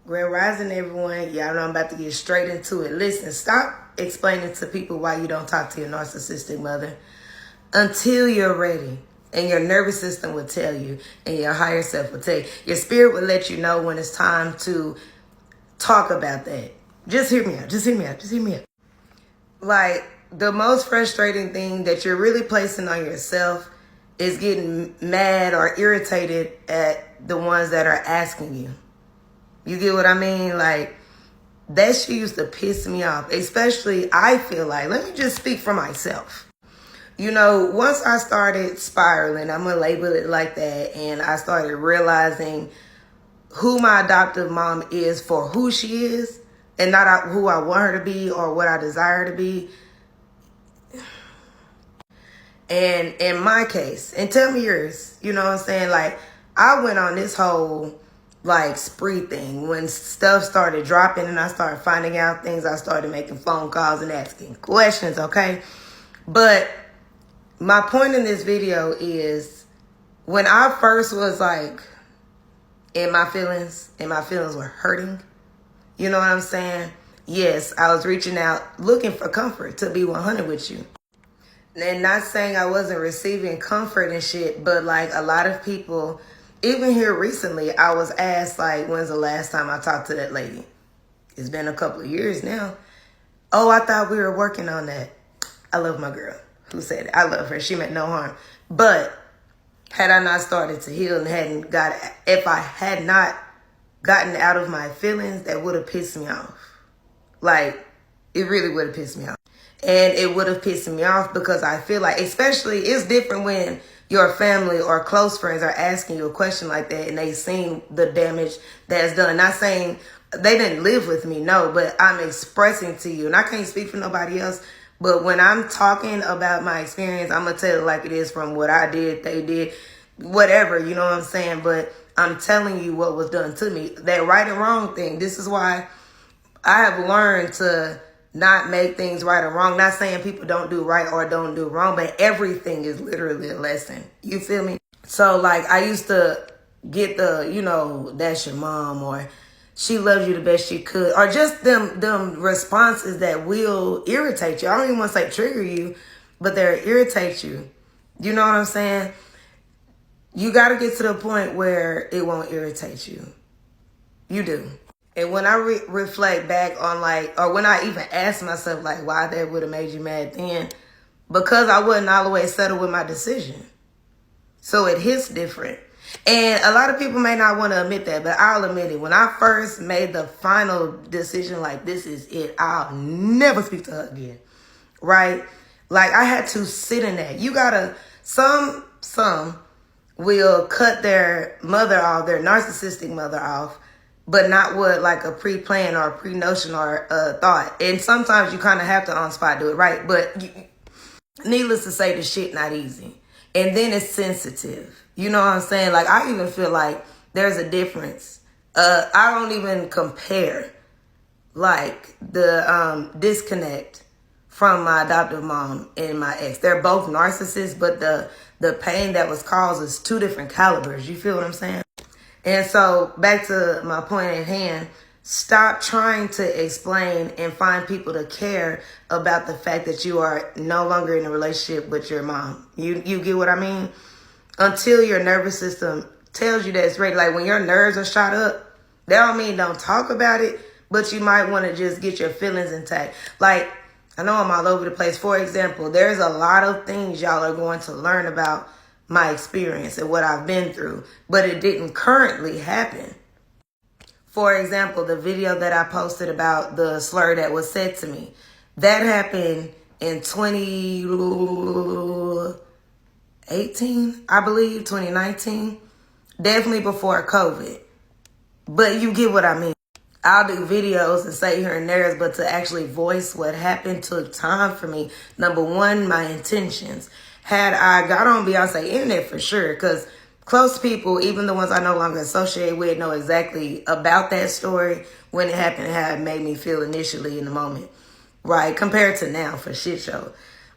Grand Rising, everyone. Y'all know I'm about to get straight into it. Listen, stop explaining to people why you don't talk to your narcissistic mother until you're ready. And your nervous system will tell you, and your higher self will tell you. Your spirit will let you know when it's time to talk about that. Just hear me out. Just hear me out. Just hear me out. Like, the most frustrating thing that you're really placing on yourself is getting mad or irritated at the ones that are asking you. You get what I mean? Like, that shit used to piss me off. Especially, I feel like, let me just speak for myself. You know, once I started spiraling, I'm going to label it like that, and I started realizing who my adoptive mom is for who she is, and not who I want her to be or what I desire her to be. And in my case, and tell me yours, you know what I'm saying? Like, I went on this whole like spree thing when stuff started dropping and I started finding out things. I started making phone calls and asking questions, okay? But my point in this video is when I first was like in my feelings and my feelings were hurting, you know what I'm saying? Yes, I was reaching out looking for comfort, to be 100 with you. And not saying I wasn't receiving comfort and shit, but like a lot of people, even here recently, I was asked, like, when's the last time I talked to that lady? It's been a couple of years now. Oh, I thought we were working on that. I love my girl who said it. I love her. She meant no harm. But had I not started to heal and if I had not gotten out of my feelings, that would have pissed me off. Like, it really would have pissed me off. And it would have pissed me off because I feel like, especially, it's different when your family or close friends are asking you a question like that and they've seen the damage that's done. Not saying they didn't live with me, no, but I'm expressing to you. And I can't speak for nobody else. But when I'm talking about my experience, I'm going to tell it like it is from what I did, they did, whatever, you know what I'm saying? But I'm telling you what was done to me. That right and wrong thing, this is why I have learned to not make things right or wrong. Not saying people don't do right or don't do wrong, but everything is literally a lesson. You feel me? So like I used to get the, you know, that's your mom, or she loves you the best she could, or just them responses that will irritate you. I don't even want to say trigger you, but they'll irritate you. You know what I'm saying? You got to get to the point where it won't irritate you. You do. And when I reflect back on like, or when I even ask myself like why that would have made you mad then, because I wasn't all the way settled with my decision. So it hits different. And a lot of people may not want to admit that, but I'll admit it. When I first made the final decision, like this is it, I'll never speak to her again. Right? Like I had to sit in that. You gotta, some will cut their mother off, their narcissistic mother off, but not with like a pre-plan or a pre-notion or a thought. And sometimes you kind of have to on spot do it, right? But needless to say, the shit not easy. And then it's sensitive. You know what I'm saying? Like I even feel like there's a difference. I don't even compare like the disconnect from my adoptive mom and my ex. They're both narcissists, but the pain that was caused is two different calibers. You feel what I'm saying? And so back to my point at hand, stop trying to explain and find people to care about the fact that you are no longer in a relationship with your mom. You get what I mean? Until your nervous system tells you that it's ready. Like when your nerves are shot up, that don't mean don't talk about it, but you might want to just get your feelings intact. Like, I know I'm all over the place. For example, there's a lot of things y'all are going to learn about my experience and what I've been through, but it didn't currently happen. For example, the video that I posted about the slur that was said to me, that happened in 2018, I believe, 2019, definitely before COVID. But you get what I mean. I'll do videos and say here and there, but to actually voice what happened took time for me. Number one, my intentions. Had I got on Beyonce internet for sure, because close people, even the ones I no longer associate with, know exactly about that story, when it happened, how it made me feel initially in the moment, right? Compared to now, for shit show.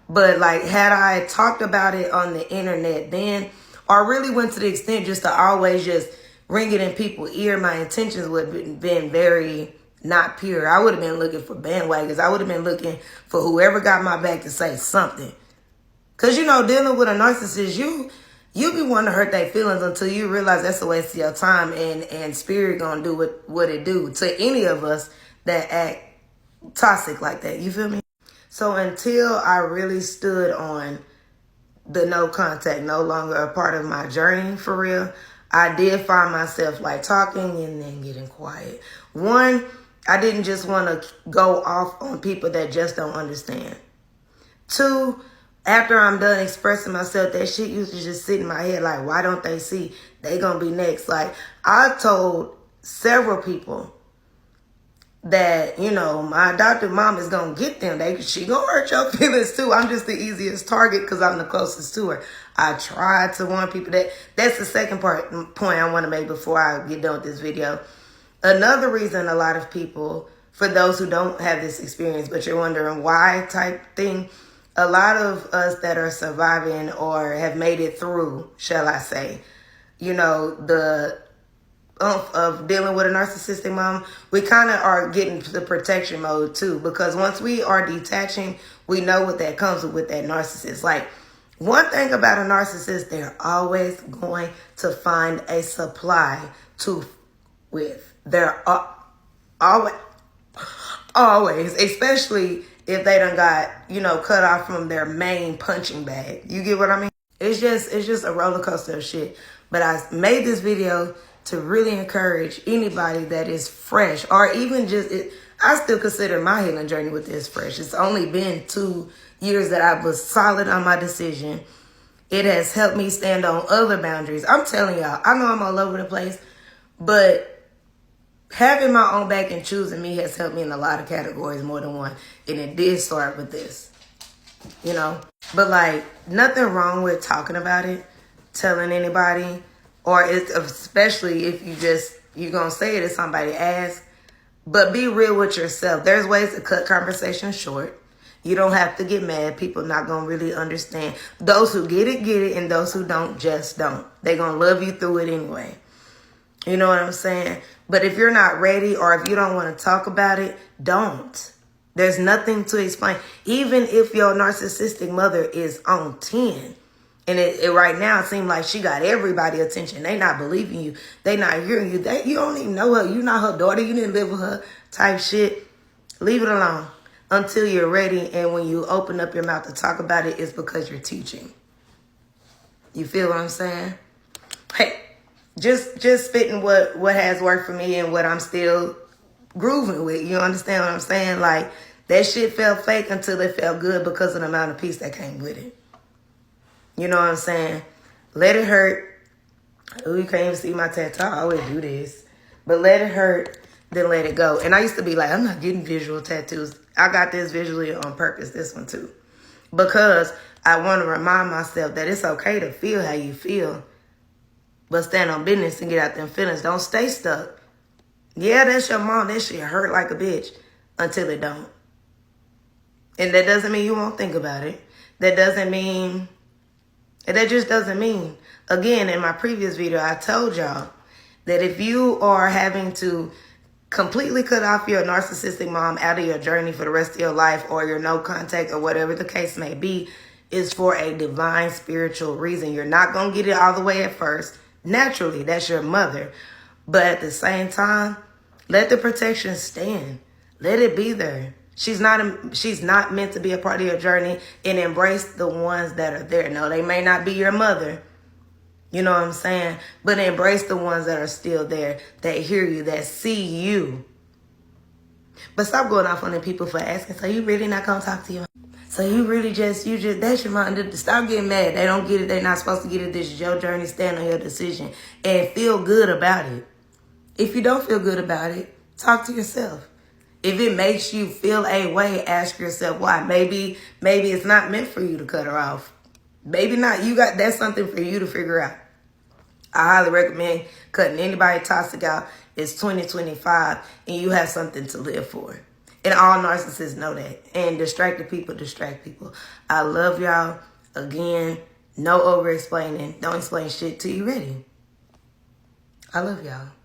But like, had I talked about it on the internet then, or really went to the extent just to always just ringing in people's ear, my intentions would have been very not pure. I would have been looking for bandwagons. I would have been looking for whoever got my back to say something. Because, you know, dealing with a narcissist, you be wanting to hurt their feelings until you realize that's a waste of your time, and spirit gonna do what it do to any of us that act toxic like that. You feel me? So until I really stood on the no contact, no longer a part of my journey for real, I did find myself like talking and then getting quiet. One, I didn't just want to go off on people that just don't understand. Two, after I'm done expressing myself, that shit used to just sit in my head like, why don't they see? They gonna be next. Like, I told several people that, you know, my adopted mom is gonna get them. She gonna hurt your feelings too. I'm just the easiest target because I'm the closest to her. I tried to warn people that. That's the second point I want to make before I get done with this video. Another reason a lot of people, for those who don't have this experience, but you're wondering why type thing, a lot of us that are surviving or have made it through, shall I say, you know, the of dealing with a narcissistic mom, we kind of are getting to the protection mode too, because once we are detaching, we know what that comes with that narcissist. Like, one thing about a narcissist, they're always going to find a supply to with. They're always, especially if they done got, you know, cut off from their main punching bag. You get what I mean? It's just a roller coaster of shit. But I made this video to really encourage anybody that is fresh, or even just, I still consider my healing journey with this fresh. It's only been 2 years that I was solid on my decision. It has helped me stand on other boundaries. I'm telling y'all, I know I'm all over the place, but having my own back and choosing me has helped me in a lot of categories, more than one. And it did start with this, you know. But like, nothing wrong with talking about it, telling anybody, or it's especially if you're going to say it if somebody asks. But be real with yourself. There's ways to cut conversations short. You don't have to get mad. People not going to really understand. Those who get it, and those who don't, just don't. They're going to love you through it anyway. You know what I'm saying? But if you're not ready, or if you don't want to talk about it, don't. There's nothing to explain. Even if your narcissistic mother is on 10, and it right now it seems like she got everybody attention. They not believing you. They not hearing you. You don't even know her. You're not her daughter. You didn't live with her type shit. Leave it alone until you're ready. And when you open up your mouth to talk about it, it's because you're teaching. You feel what I'm saying? Hey, just spitting what has worked for me and what I'm still grooving with. You understand what I'm saying? Like, that shit felt fake until it felt good because of the amount of peace that came with it. You know what I'm saying? Let it hurt. Oh, you can't even see my tattoo. I always do this. But let it hurt, then let it go. And I used to be like, I'm not getting visual tattoos. I got this visually on purpose, this one too. Because I want to remind myself that it's okay to feel how you feel. But stand on business and get out them feelings. Don't stay stuck. Yeah, that's your mom. That shit hurt like a bitch until it don't. And that doesn't mean you won't think about it. That just doesn't mean. Again, in my previous video, I told y'all that if you are having to completely cut off your narcissistic mom out of your journey for the rest of your life, or your no contact, or whatever the case may be, is for a divine spiritual reason. You're not going to get it all the way at first. Naturally, that's your mother. But at the same time, let the protection stand. Let it be there. She's not meant to be a part of your journey, and embrace the ones that are there. No, they may not be your mother. You know what I'm saying? But embrace the ones that are still there, that hear you, that see you. But stop going off on the people for asking, so you really not going to talk to your mom? So you really that's your mom. Stop getting mad. They don't get it. They're not supposed to get it. This is your journey. Stand on your decision and feel good about it. If you don't feel good about it, talk to yourself. If it makes you feel a way, ask yourself why. Maybe it's not meant for you to cut her off. Maybe not. That's something for you to figure out. I highly recommend cutting anybody toxic out. It's 2025 and you have something to live for. And all narcissists know that. And distracted people distract people. I love y'all. Again, no over explaining. Don't explain shit till you ready. I love y'all.